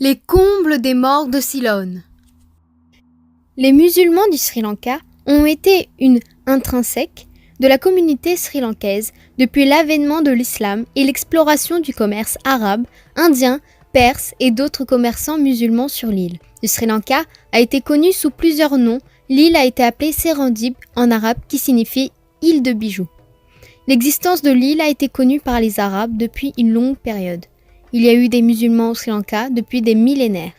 Les combles des morts de Ceylon. Les musulmans du Sri Lanka ont été une intrinsèque de la communauté sri-lankaise depuis l'avènement de l'islam et l'exploration du commerce arabe, indien, perse et d'autres commerçants musulmans sur l'île. Le Sri Lanka a été connu sous plusieurs noms. L'île a été appelée Serendip en arabe qui signifie île de bijoux. L'existence de l'île a été connue par les Arabes depuis une longue période. Il y a eu des musulmans au Sri Lanka depuis des millénaires.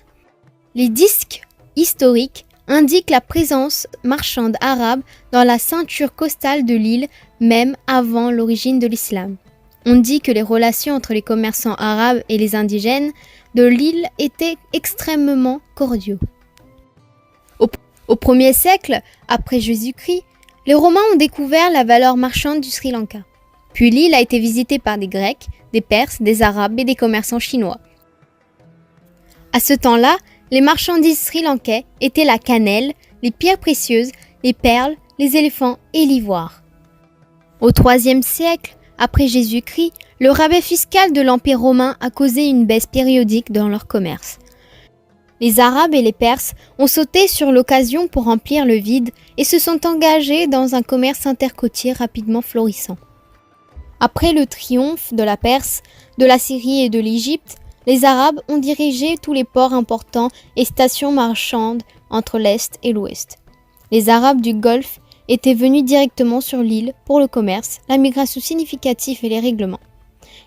Les disques historiques indiquent la présence marchande arabe dans la ceinture costale de l'île, même avant l'origine de l'islam. On dit que les relations entre les commerçants arabes et les indigènes de l'île étaient extrêmement cordiaux. Au 1er siècle après Jésus-Christ, les Romains ont découvert la valeur marchande du Sri Lanka. Puis l'île a été visitée par des Grecs, des Perses, des Arabes et des commerçants chinois. À ce temps-là, les marchandises sri-lankais étaient la cannelle, les pierres précieuses, les perles, les éléphants et l'ivoire. Au IIIe siècle, après Jésus-Christ, le rabais fiscal de l'Empire romain a causé une baisse périodique dans leur commerce. Les Arabes et les Perses ont sauté sur l'occasion pour remplir le vide et se sont engagés dans un commerce intercôtier rapidement florissant. Après le triomphe de la Perse, de la Syrie et de l'Égypte, les Arabes ont dirigé tous les ports importants et stations marchandes entre l'Est et l'Ouest. Les Arabes du Golfe étaient venus directement sur l'île pour le commerce, la migration significative et les règlements.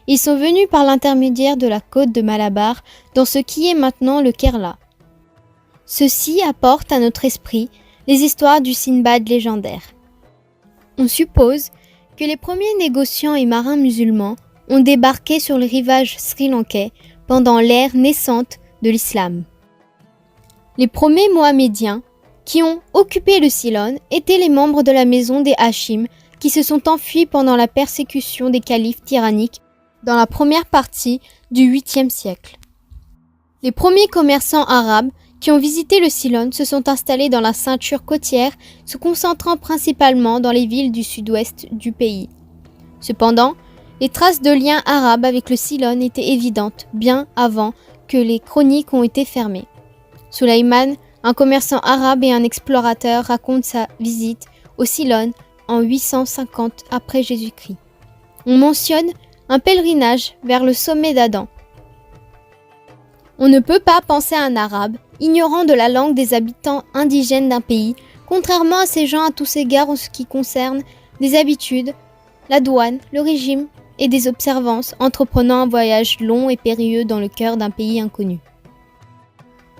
Ils sont venus par l'intermédiaire de la côte de Malabar dans ce qui est maintenant le Kerala. Ceci apporte à notre esprit les histoires du Sindbad légendaire. On suppose que les premiers négociants et marins musulmans ont débarqué sur le rivage sri-lankais pendant l'ère naissante de l'islam. Les premiers Mohamédiens qui ont occupé le Ceylon étaient les membres de la maison des Hachim qui se sont enfuis pendant la persécution des califes tyranniques dans la première partie du 8e siècle. Les premiers commerçants arabes qui ont visité le Ceylon se sont installés dans la ceinture côtière, se concentrant principalement dans les villes du sud-ouest du pays. Cependant, les traces de liens arabes avec le Ceylon étaient évidentes bien avant que les chroniques ont été fermées. Sulayman, un commerçant arabe et un explorateur, raconte sa visite au Ceylon en 850 après Jésus-Christ. On mentionne un pèlerinage vers le sommet d'Adam. On ne peut pas penser à un arabe ignorant de la langue des habitants indigènes d'un pays, contrairement à ces gens à tous égards en ce qui concerne des habitudes, la douane, le régime et des observances, entreprenant un voyage long et périlleux dans le cœur d'un pays inconnu.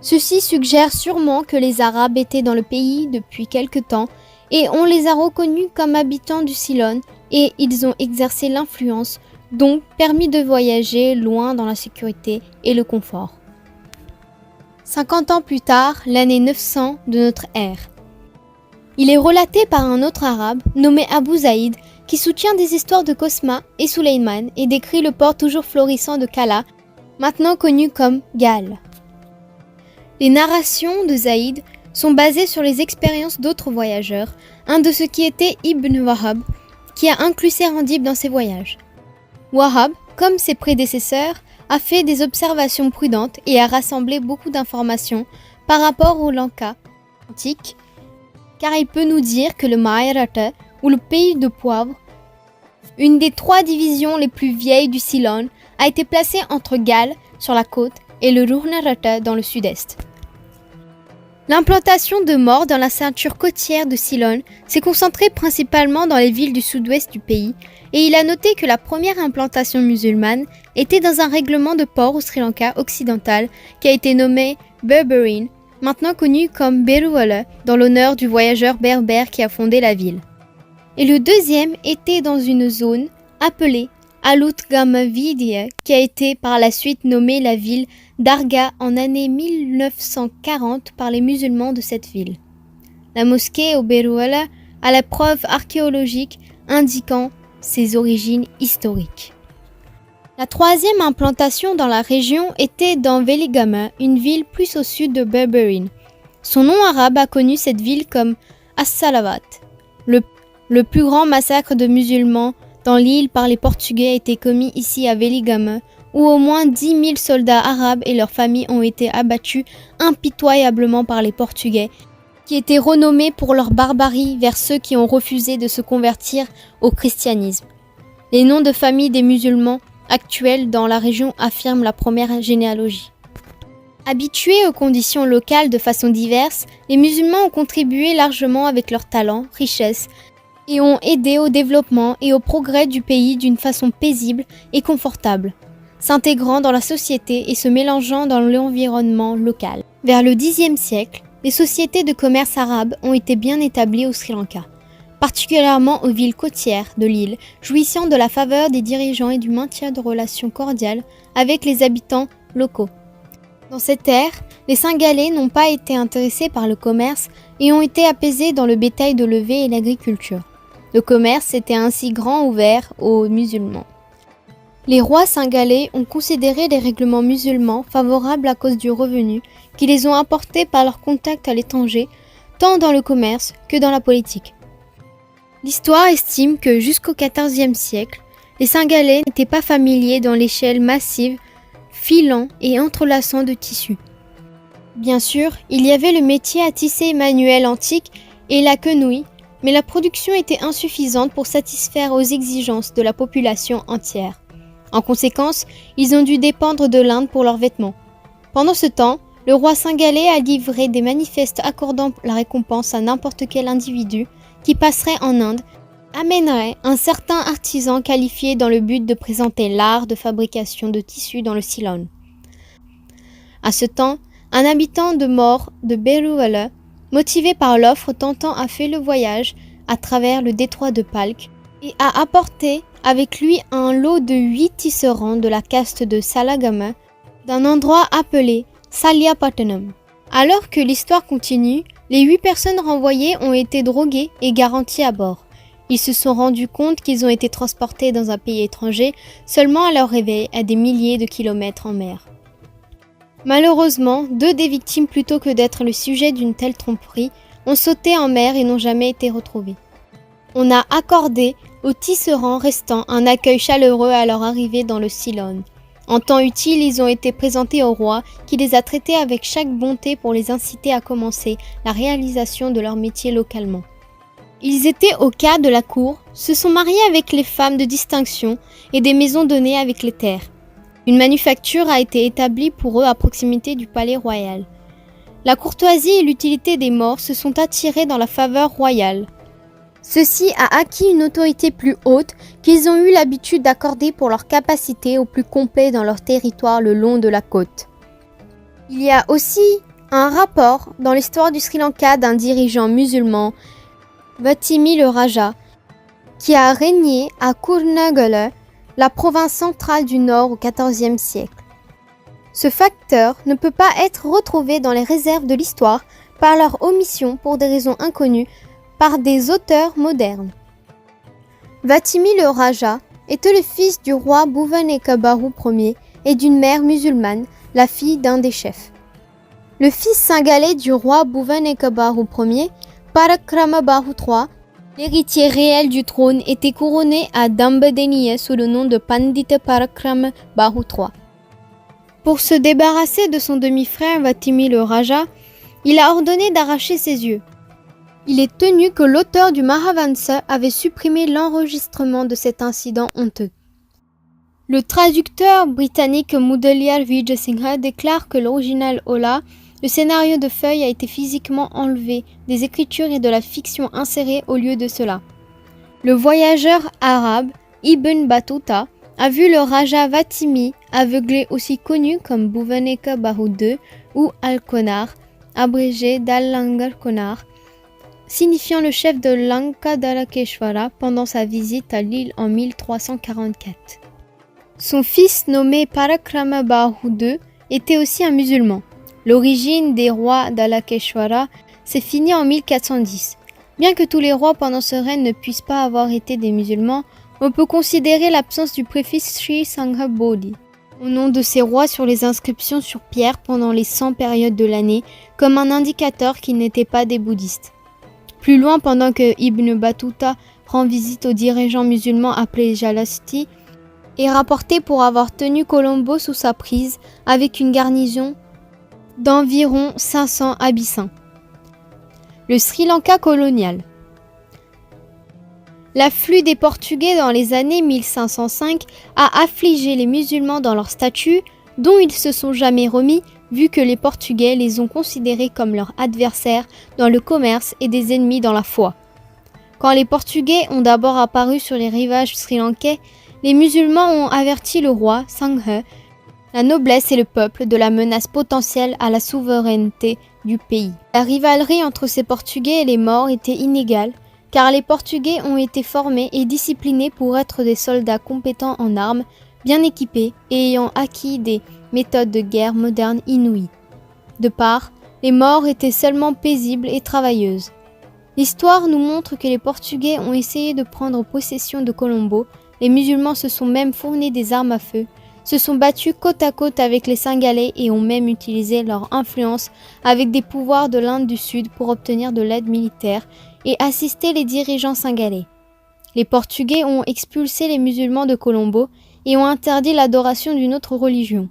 Ceci suggère sûrement que les Arabes étaient dans le pays depuis quelque temps et on les a reconnus comme habitants du Ceylon et ils ont exercé l'influence, donc permis de voyager loin dans la sécurité et le confort. 50 ans plus tard, l'année 900 de notre ère. Il est relaté par un autre arabe nommé Abu Zaïd qui soutient des histoires de Cosma et Sulayman et décrit le port toujours florissant de Kala, maintenant connu comme Galles. Les narrations de Zaïd sont basées sur les expériences d'autres voyageurs, un de ceux qui était Ibn Wahab, qui a inclus Serendip dans ses voyages. Wahab, comme ses prédécesseurs, a fait des observations prudentes et a rassemblé beaucoup d'informations par rapport au Lanka antique, car il peut nous dire que le Maharashtra, ou le pays de poivre, une des 3 divisions les plus vieilles du Ceylon, a été placée entre Galles, sur la côte, et le Ruhnarata dans le sud-est. L'implantation de morts dans la ceinture côtière de Ceylon s'est concentrée principalement dans les villes du sud-ouest du pays, et il a noté que la première implantation musulmane était dans un règlement de port au Sri Lanka occidental qui a été nommé Berberine, maintenant connu comme Beruwala, dans l'honneur du voyageur berbère qui a fondé la ville. Et le deuxième était dans une zone appelée Alutgamavidia, qui a été par la suite nommée la ville d'Arga en année 1940 par les musulmans de cette ville. La mosquée au Beruwala a la preuve archéologique indiquant ses origines historiques. La troisième implantation dans la région était dans Veligama, une ville plus au sud de Berberine. Son nom arabe a connu cette ville comme As-Salawat. Le plus grand massacre de musulmans dans l'île par les Portugais a été commis ici à Veligama où au moins 10 000 soldats arabes et leurs familles ont été abattus impitoyablement par les Portugais, qui étaient renommés pour leur barbarie vers ceux qui ont refusé de se convertir au christianisme. Les noms de famille des musulmans actuels dans la région affirment la première généalogie. Habitués aux conditions locales de façon diverse, les musulmans ont contribué largement avec leurs talents, richesses, et ont aidé au développement et au progrès du pays d'une façon paisible et confortable, s'intégrant dans la société et se mélangeant dans l'environnement local. Vers le Xe siècle, les sociétés de commerce arabes ont été bien établies au Sri Lanka, particulièrement aux villes côtières de l'île, jouissant de la faveur des dirigeants et du maintien de relations cordiales avec les habitants locaux. Dans cette ère, les Singalais n'ont pas été intéressés par le commerce et ont été apaisés dans le bétail de levée et l'agriculture. Le commerce était ainsi grand ouvert aux musulmans. Les rois singalais ont considéré les règlements musulmans favorables à cause du revenu qui les ont apportés par leur contact à l'étranger, tant dans le commerce que dans la politique. L'histoire estime que jusqu'au XIVe siècle, les Singalais n'étaient pas familiers dans l'échelle massive, filant et entrelaçant de tissus. Bien sûr, il y avait le métier à tisser manuel antique et la quenouille, mais la production était insuffisante pour satisfaire aux exigences de la population entière. En conséquence, ils ont dû dépendre de l'Inde pour leurs vêtements. Pendant ce temps, le roi singalais a livré des manifestes accordant la récompense à n'importe quel individu qui passerait en Inde, amènerait un certain artisan qualifié dans le but de présenter l'art de fabrication de tissus dans le Ceylon. À ce temps, un habitant de Mor de Beruwala, motivé par l'offre tentant, a fait le voyage à travers le détroit de Palk et a apporté avec lui un lot de 8 tisserands de la caste de Salagama d'un endroit appelé Saliapattanam. Alors que l'histoire continue, les 8 personnes renvoyées ont été droguées et garanties à bord. Ils se sont rendus compte qu'ils ont été transportés dans un pays étranger seulement à leur réveil à des milliers de kilomètres en mer. Malheureusement, 2 des victimes, plutôt que d'être le sujet d'une telle tromperie, ont sauté en mer et n'ont jamais été retrouvés. On a accordé aux tisserands restants un accueil chaleureux à leur arrivée dans le Ceylon. En temps utile, ils ont été présentés au roi, qui les a traités avec chaque bonté pour les inciter à commencer la réalisation de leur métier localement. Ils étaient au quart de la cour, se sont mariés avec les femmes de distinction et des maisons données avec les terres. Une manufacture a été établie pour eux à proximité du palais royal. La courtoisie et l'utilité des morts se sont attirés dans la faveur royale. Ceci a acquis une autorité plus haute qu'ils ont eu l'habitude d'accorder pour leur capacité au plus complet dans leur territoire le long de la côte. Il y a aussi un rapport dans l'histoire du Sri Lanka d'un dirigeant musulman, Vatimi le Raja, qui a régné à Kurnagala, la province centrale du Nord au XIVe siècle. Ce facteur ne peut pas être retrouvé dans les réserves de l'histoire par leur omission pour des raisons inconnues par des auteurs modernes. Vatimi le Raja était le fils du roi Bhuvaneka Bahu Ier et d'une mère musulmane, la fille d'un des chefs. Le fils singalais du roi Bhuvaneka Bahu Ier, Parakrama Bahu III, l'héritier réel du trône, était couronné à Dambadeniya sous le nom de Pandita Parakrama Bahu III. Pour se débarrasser de son demi-frère Vatimi le Raja, il a ordonné d'arracher ses yeux. Il est tenu que l'auteur du Mahavansa avait supprimé l'enregistrement de cet incident honteux. Le traducteur britannique Mudaliar Vijay Singha déclare que l'original Ola, le scénario de feuilles, a été physiquement enlevé des écritures et de la fiction insérée au lieu de cela. Le voyageur arabe Ibn Battuta a vu le Raja Vatimi, aveuglé, aussi connu comme Bhuvaneka Bahu II ou Al-Konar, abrégé d'Al-Langar Konar, signifiant le chef de Lankadalakeshwara pendant sa visite à l'île en 1344. Son fils nommé Parakrama Bahu II était aussi un musulman. L'origine des rois d'Alakeshwara s'est finie en 1410. Bien que tous les rois pendant ce règne ne puissent pas avoir été des musulmans, on peut considérer l'absence du préfixe Sri Sangha Bodhi au nom de ces rois sur les inscriptions sur pierre pendant les 100 périodes de l'année comme un indicateur qu'ils n'étaient pas des bouddhistes. Plus loin, pendant que Ibn Battuta rend visite aux dirigeants musulmans appelés Jalasti, est rapporté pour avoir tenu Colombo sous sa prise avec une garnison d'environ 500 abyssins. Le Sri Lanka colonial. L'afflux des Portugais dans les années 1505 a affligé les musulmans dans leur statut, dont ils se sont jamais remis, vu que les Portugais les ont considérés comme leurs adversaires dans le commerce et des ennemis dans la foi. Quand les Portugais ont d'abord apparu sur les rivages sri-lankais, les musulmans ont averti le roi Sangha, la noblesse et le peuple de la menace potentielle à la souveraineté du pays. La rivalité entre ces Portugais et les Maures était inégale, car les Portugais ont été formés et disciplinés pour être des soldats compétents en armes, bien équipés et ayant acquis des méthodes de guerre modernes inouïes. De part, les Maures étaient seulement paisibles et travailleuses. L'histoire nous montre que les Portugais ont essayé de prendre possession de Colombo, les musulmans se sont même fournis des armes à feu, se sont battus côte à côte avec les Cingalais et ont même utilisé leur influence avec des pouvoirs de l'Inde du Sud pour obtenir de l'aide militaire et assister les dirigeants cingalais. Les Portugais ont expulsé les musulmans de Colombo et ont interdit l'adoration d'une autre religion.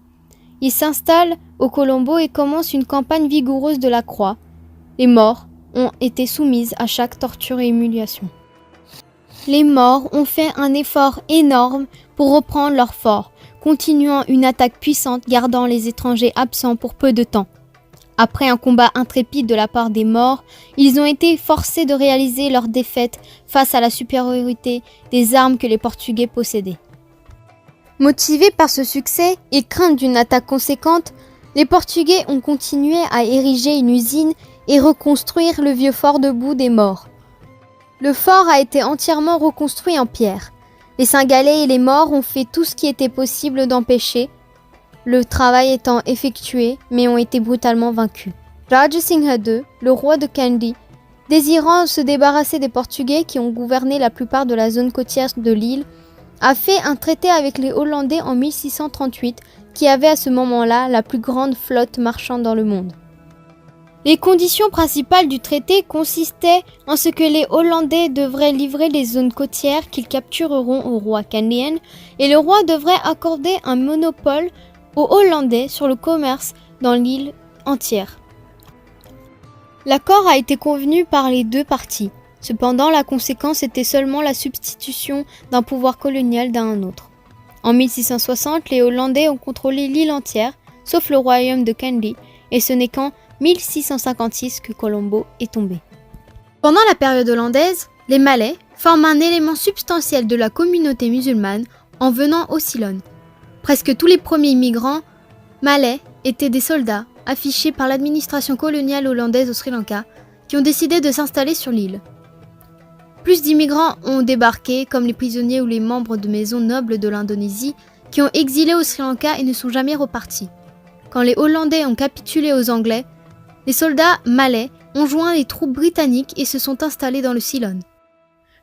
Ils s'installent au Colombo et commencent une campagne vigoureuse de la croix. Les Maures ont été soumises à chaque torture et humiliation. Les Maures ont fait un effort énorme pour reprendre leur fort, continuant une attaque puissante gardant les étrangers absents pour peu de temps. Après un combat intrépide de la part des Maures, ils ont été forcés de réaliser leur défaite face à la supériorité des armes que les Portugais possédaient. Motivés par ce succès et crainte d'une attaque conséquente, les Portugais ont continué à ériger une usine et reconstruire le vieux fort debout des Maures. Le fort a été entièrement reconstruit en pierre. Les Cingalais et les Maures ont fait tout ce qui était possible d'empêcher, le travail étant effectué, mais ont été brutalement vaincus. Raja Singha II, le roi de Kandy, désirant se débarrasser des Portugais qui ont gouverné la plupart de la zone côtière de l'île, a fait un traité avec les Hollandais en 1638, qui avaient à ce moment-là la plus grande flotte marchande dans le monde. Les conditions principales du traité consistaient en ce que les Hollandais devraient livrer les zones côtières qu'ils captureront au roi Kandien et le roi devrait accorder un monopole aux Hollandais sur le commerce dans l'île entière. L'accord a été convenu par les deux parties. Cependant, la conséquence était seulement la substitution d'un pouvoir colonial à un autre. En 1660, les Hollandais ont contrôlé l'île entière, sauf le royaume de Kandy, et ce n'est qu'en 1656 que Colombo est tombé. Pendant la période hollandaise, les Malais forment un élément substantiel de la communauté musulmane en venant au Ceylon. Presque tous les premiers immigrants malais étaient des soldats affichés par l'administration coloniale hollandaise au Sri Lanka qui ont décidé de s'installer sur l'île. Plus d'immigrants ont débarqué, comme les prisonniers ou les membres de maisons nobles de l'Indonésie, qui ont exilé au Sri Lanka et ne sont jamais repartis. Quand les Hollandais ont capitulé aux Anglais, les soldats malais ont joint les troupes britanniques et se sont installés dans le Ceylon.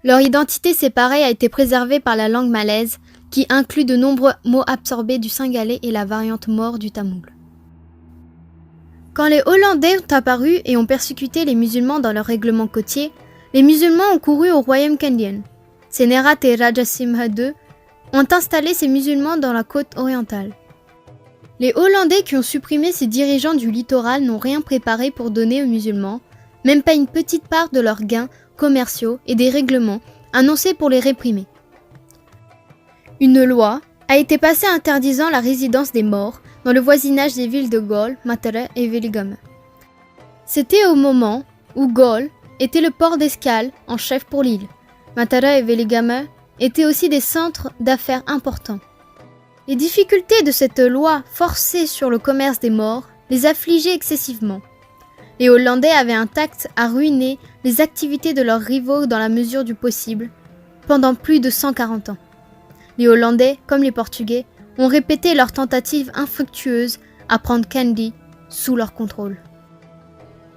Leur identité séparée a été préservée par la langue malaise, qui inclut de nombreux mots absorbés du Cingalais et la variante maure du Tamoul. Quand les Hollandais ont apparu et ont persécuté les musulmans dans leur règlement côtier, les musulmans ont couru au royaume kandien. Senerat et Raja Singha II ont installé ces musulmans dans la côte orientale. Les Hollandais qui ont supprimé ces dirigeants du littoral n'ont rien préparé pour donner aux musulmans, même pas une petite part de leurs gains commerciaux et des règlements annoncés pour les réprimer. Une loi a été passée interdisant la résidence des Maures dans le voisinage des villes de Galle, Matara et Veligame. C'était au moment où Galle était le port d'escale en chef pour l'île. Matara et Veligame étaient aussi des centres d'affaires importants. Les difficultés de cette loi forcée sur le commerce des Maures les affligeaient excessivement. Les Hollandais avaient un tact à ruiner les activités de leurs rivaux dans la mesure du possible, pendant plus de 140 ans. Les Hollandais, comme les Portugais, ont répété leurs tentatives infructueuses à prendre Kandy sous leur contrôle.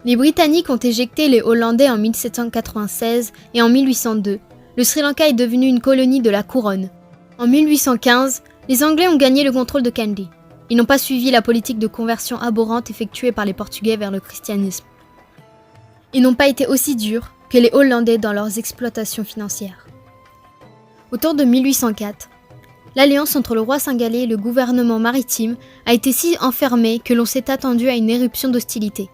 Les Britanniques ont éjecté les Hollandais en 1796 et en 1802. Le Sri Lanka est devenu une colonie de la couronne. En 1815, les Anglais ont gagné le contrôle de Kandy. Ils n'ont pas suivi la politique de conversion abhorrente effectuée par les Portugais vers le christianisme. Ils n'ont pas été aussi durs que les Hollandais dans leurs exploitations financières. Autour de 1804, l'alliance entre le roi singalais et le gouvernement maritime a été si enfermée que l'on s'est attendu à une éruption d'hostilité.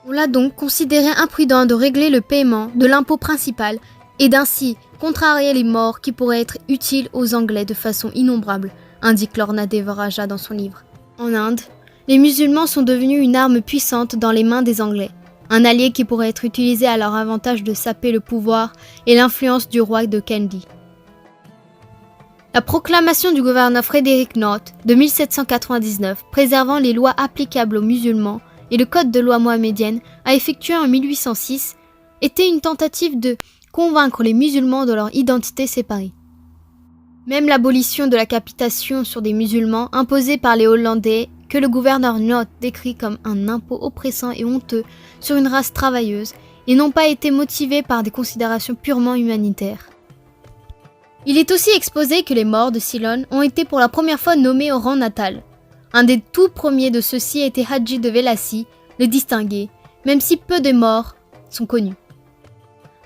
On l'a donc considéré imprudent de régler le paiement de l'impôt principal et d'ainsi contrarier les morts qui pourraient être utiles aux Anglais de façon innombrable, indique Lorna Devaraja dans son livre. En Inde, les musulmans sont devenus une arme puissante dans les mains des Anglais, un allié qui pourrait être utilisé à leur avantage de saper le pouvoir et l'influence du roi de Kandy. La proclamation du gouverneur Frédéric North de 1799 préservant les lois applicables aux musulmans et le code de loi mohammedienne a effectué en 1806 était une tentative de convaincre les musulmans de leur identité séparée. Même l'abolition de la capitation sur des musulmans imposée par les Hollandais que le gouverneur North décrit comme un impôt oppressant et honteux sur une race travailleuse et n'ont pas été motivés par des considérations purement humanitaires. Il est aussi exposé que les morts de Ceylon ont été pour la première fois nommés au rang natal. Un des tout premiers de ceux-ci était Hadji de Velassie, le distingué, même si peu de morts sont connus.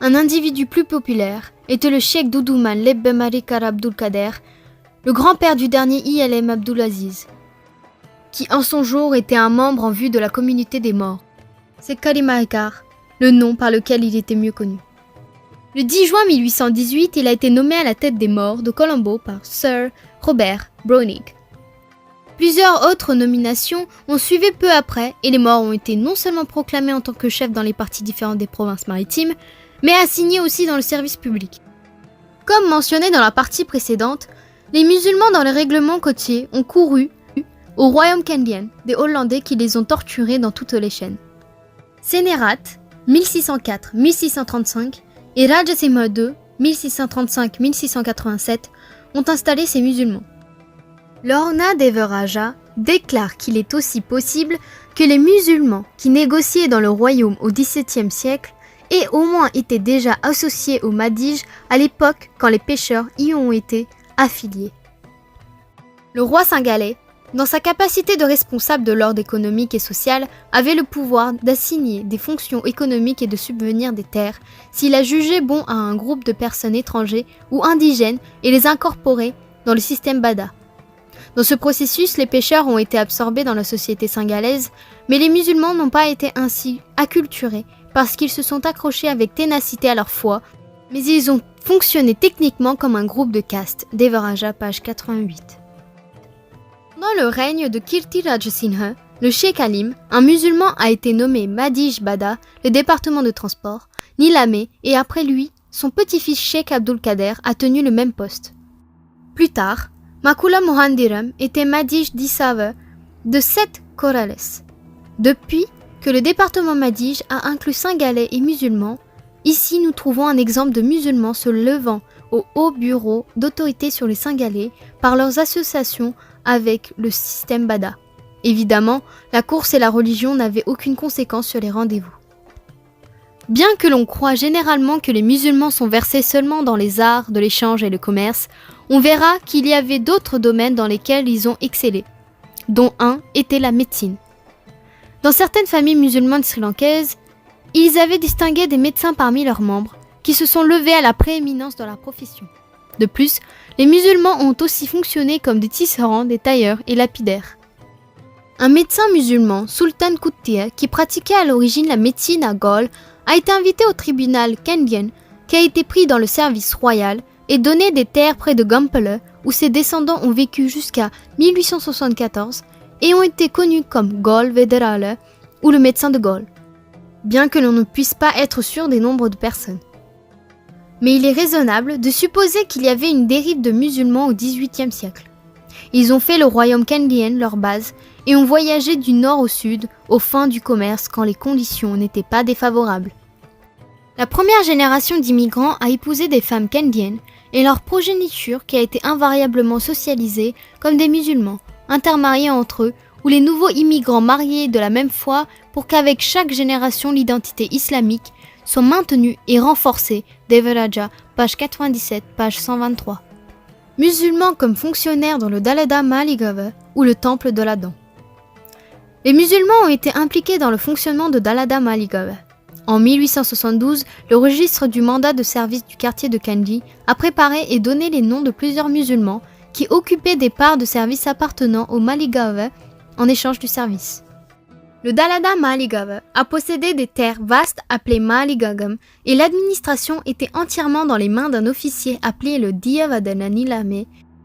Un individu plus populaire était le cheikh Doudouman Lebbe Marikar Abdul Kader, le grand-père du dernier ILM Abdulaziz, qui en son jour était un membre en vue de la communauté des morts. C'est Kali Marikar, le nom par lequel il était mieux connu. Le 10 juin 1818, il a été nommé à la tête des morts de Colombo par Sir Robert Browning. Plusieurs autres nominations ont suivi peu après et les morts ont été non seulement proclamés en tant que chefs dans les parties différentes des provinces maritimes, mais assignés aussi dans le service public. Comme mentionné dans la partie précédente, les musulmans dans les règlements côtiers ont couru au royaume kandien des Hollandais qui les ont torturés dans toutes les chaînes. Sénérat, 1604-1635, et Raja Simha II, 1635-1687, ont installé ces musulmans. Lorna Devaraja déclare qu'il est aussi possible que les musulmans qui négociaient dans le royaume au XVIIe siècle aient au moins été déjà associés aux Madij à l'époque quand les pêcheurs y ont été affiliés. Le roi singalais, dans sa capacité de responsable de l'ordre économique et social, avait le pouvoir d'assigner des fonctions économiques et de subvenir des terres s'il a jugé bon à un groupe de personnes étrangers ou indigènes et les incorporer dans le système Bada. Dans ce processus, les pêcheurs ont été absorbés dans la société singalaise, mais les musulmans n'ont pas été ainsi acculturés parce qu'ils se sont accrochés avec ténacité à leur foi, mais ils ont fonctionné techniquement comme un groupe de castes. Devaraja, page 88. Pendant le règne de Kirti Rajasinghe, le Cheikh Alim, un musulman, a été nommé Madij Bada, le département de transport, Nilamé, et après lui, son petit-fils Cheikh Abdul Kader a tenu le même poste. Plus tard, Makula Mohandiram était Madij d'Issave de 7 Corrales. Depuis que le département Madij a inclus Singalais et musulmans, ici nous trouvons un exemple de musulmans se levant au haut bureau d'autorité sur les Singalais par leurs associations avec le système Bada. Évidemment, la course et la religion n'avaient aucune conséquence sur les rendez-vous. Bien que l'on croie généralement que les musulmans sont versés seulement dans les arts de l'échange et le commerce, on verra qu'il y avait d'autres domaines dans lesquels ils ont excellé, dont un était la médecine. Dans certaines familles musulmanes sri-lankaises, ils avaient distingué des médecins parmi leurs membres, qui se sont levés à la prééminence dans la profession. De plus, les musulmans ont aussi fonctionné comme des tisserands, des tailleurs et lapidaires. Un médecin musulman, Sultan Quttiya, qui pratiquait à l'origine la médecine à Galle, a été invité au tribunal kandien, qui a été pris dans le service royal et donné des terres près de Gampele, où ses descendants ont vécu jusqu'à 1874 et ont été connus comme Galle Vedderale ou le médecin de Galle, bien que l'on ne puisse pas être sûr des nombres de personnes. Mais il est raisonnable de supposer qu'il y avait une dérive de musulmans au XVIIIe siècle. Ils ont fait le royaume kandien leur base et ont voyagé du nord au sud, aux fins du commerce quand les conditions n'étaient pas défavorables. La première génération d'immigrants a épousé des femmes kandiennes et leur progéniture qui a été invariablement socialisée comme des musulmans, intermariés entre eux, ou les nouveaux immigrants mariés de la même foi pour qu'avec chaque génération l'identité islamique soit maintenue et renforcée. Devaraja, page 97, page 123. Musulmans comme fonctionnaires dans le Dalada Maligava ou le temple de l'Adam. Les musulmans ont été impliqués dans le fonctionnement de Dalada Maligava. En 1872, le registre du mandat de service du quartier de Kandy a préparé et donné les noms de plusieurs musulmans qui occupaient des parts de service appartenant aux Maligawe en échange du service. Le Dalada Maligawe a possédé des terres vastes appelées Maligagam et l'administration était entièrement dans les mains d'un officier appelé le Diavadananilame,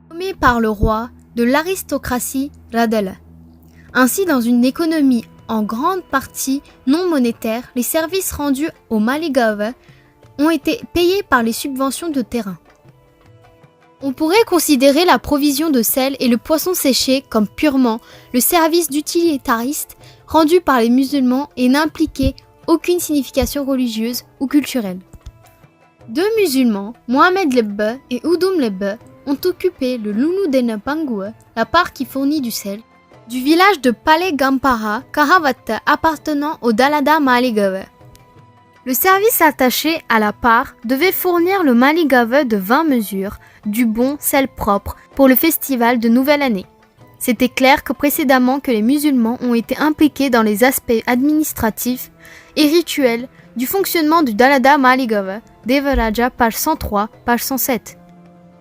nommé par le roi de l'aristocratie Radala. Ainsi, dans une économie en grande partie non monétaire, les services rendus aux Maligawe ont été payés par les subventions de terrain. On pourrait considérer la provision de sel et le poisson séché comme purement le service d'utilitariste rendu par les musulmans et n'impliquait aucune signification religieuse ou culturelle. Deux musulmans, Mohamed Lebbe et Oudoum Lebbe, ont occupé le Luludena Bangue, la part qui fournit du sel, du village de Palais Gampara, Karawat appartenant au Dalada Maligawe. Le service attaché à la part devait fournir le Maligawe de 20 mesures du bon sel propre pour le festival de Nouvelle Année. C'était clair que précédemment que les musulmans ont été impliqués dans les aspects administratifs et rituels du fonctionnement du Dalada Maligawe, Devaraja, page 103, page 107.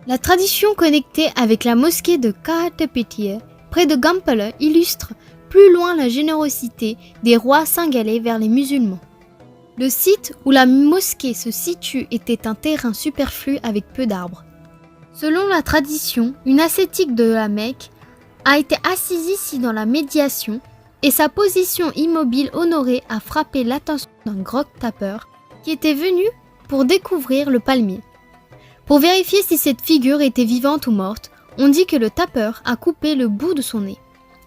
La tradition connectée avec la mosquée de Kahatepitiye, près de Gampala, illustre plus loin la générosité des rois singalais vers les musulmans. Le site où la mosquée se situe était un terrain superflu avec peu d'arbres. Selon la tradition, une ascétique de la Mecque a été assise ici dans la médiation et sa position immobile honorée a frappé l'attention d'un grog-tapeur qui était venu pour découvrir le palmier. Pour vérifier si cette figure était vivante ou morte, on dit que le tapeur a coupé le bout de son nez.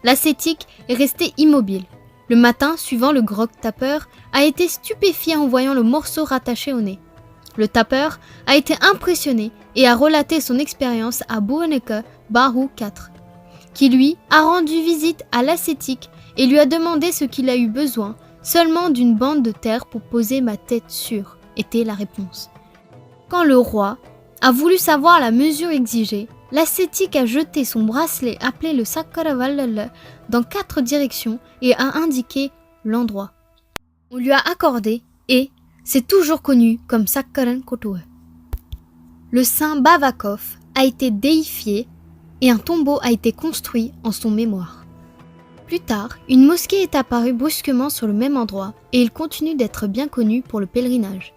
L'ascétique est resté immobile. Le matin suivant, le grog-tapeur a été stupéfié en voyant le morceau rattaché au nez. Le tapeur a été impressionné et a relaté son expérience à Bouaneka Baru IV, qui lui a rendu visite à l'ascétique et lui a demandé ce qu'il a eu besoin, seulement d'une bande de terre pour poser ma tête sûre, était la réponse. Quand le roi a voulu savoir la mesure exigée, l'ascétique a jeté son bracelet appelé le Sakaravalala dans 4 directions et a indiqué l'endroit. On lui a accordé et c'est toujours connu comme Sakkaran Kotoe. Le saint Bavakov a été déifié et un tombeau a été construit en son mémoire. Plus tard, une mosquée est apparue brusquement sur le même endroit et il continue d'être bien connu pour le pèlerinage.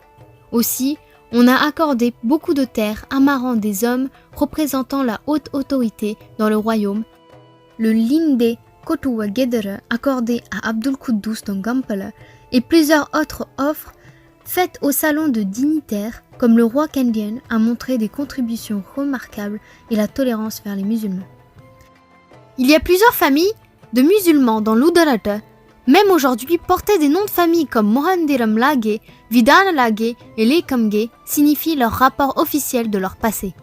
Aussi, on a accordé beaucoup de terres amarrant des hommes représentant la haute autorité dans le royaume. Le Linde Kotuwa Gedere accordé à Abdul Quddus dans Gampala et plusieurs autres offres faites au salon de dignitaires comme le roi Kandyan a montré des contributions remarquables et la tolérance vers les musulmans. Il y a plusieurs familles de musulmans dans l'Udarata, même aujourd'hui porter des noms de famille comme Mohandiram Lage, Vidana Lage et Lekamge signifient leur rapport officiel de leur passé.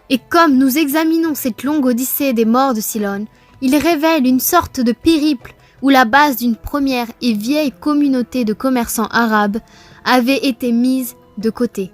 Et comme nous examinons cette longue odyssée des morts de Ceylon, il révèle une sorte de périple où la base d'une première et vieille communauté de commerçants arabes avait été mise de côté.